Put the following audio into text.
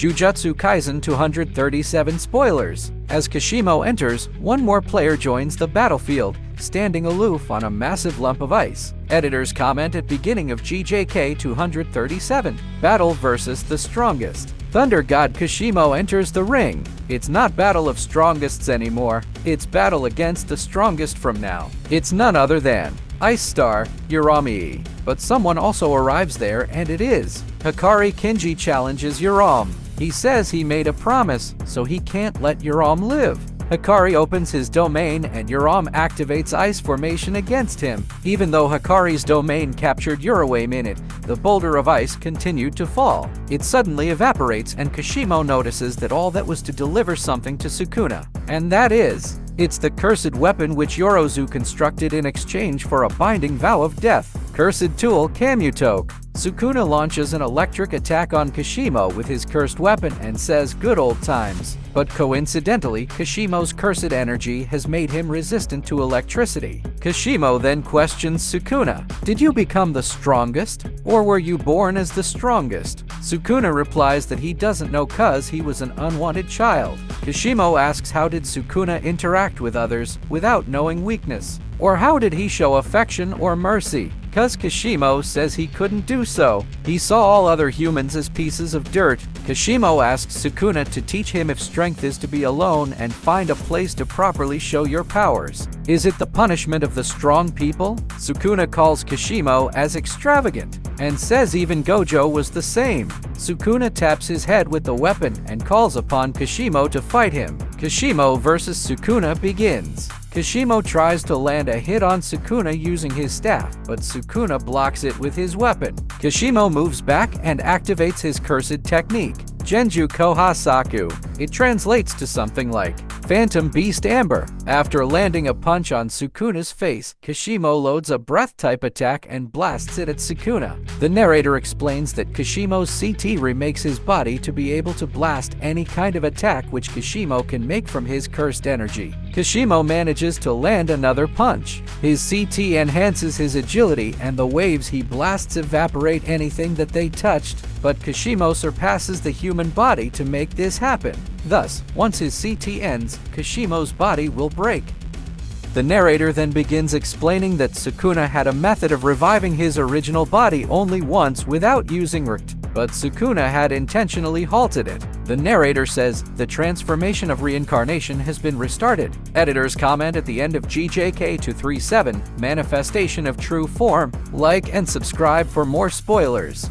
Jujutsu Kaisen 237 spoilers. As Kashimo enters, one more player joins the battlefield, standing aloof on a massive lump of ice. Editors comment at beginning of JJK 237. Battle versus the strongest. Thunder God Kashimo enters the ring. It's not battle of strongest anymore. It's battle against the strongest from now. It's none other than Ice Star Urami. But someone also arrives there, and it is Hikari Kinji challenges Uram. He says he made a promise, so he can't let Uram live. Hikari opens his domain and Uram activates ice formation against him. Even though Hikari's domain captured Urawame in it, the boulder of ice continued to fall. It suddenly evaporates and Kashimo notices that all that was to deliver something to Sukuna. And that is, it's the cursed weapon which Yorozu constructed in exchange for a binding vow of death. Cursed tool Kamutoke. Sukuna launches an electric attack on Kashimo with his cursed weapon and says good old times. But coincidentally, Kashimo's cursed energy has made him resistant to electricity. Kashimo then questions Sukuna, "Did you become the strongest? Or were you born as the strongest?" Sukuna replies that he doesn't know cause he was an unwanted child. Kashimo asks how did Sukuna interact with others without knowing weakness? Or how did he show affection or mercy? Cause Kashimo says he couldn't do so. He saw all other humans as pieces of dirt. Kashimo asks Sukuna to teach him if strength is to be alone and find a place to properly show your powers. Is it the punishment of the strong people? Sukuna calls Kashimo as extravagant and says even Gojo was the same. Sukuna taps his head with the weapon and calls upon Kashimo to fight him. Kashimo versus Sukuna begins. Kashimo tries to land a hit on Sukuna using his staff, but Sukuna blocks it with his weapon. Kashimo moves back and activates his cursed technique, Genju Kohasaku. It translates to something like Phantom Beast Amber. After landing a punch on Sukuna's face, Kashimo loads a breath-type attack and blasts it at Sukuna. The narrator explains that Kashimo's CT remakes his body to be able to blast any kind of attack which Kashimo can make from his cursed energy. Kashimo manages to land another punch. His CT enhances his agility and the waves he blasts evaporate anything that they touched, but Kashimo surpasses the human body to make this happen. Thus, once his CT ends, Kashimo's body will break. The narrator then begins explaining that Sukuna had a method of reviving his original body only once without using RT, but Sukuna had intentionally halted it. The narrator says, the transformation of reincarnation has been restarted. Editors comment at the end of JJK 237, manifestation of true form. Like and subscribe for more spoilers.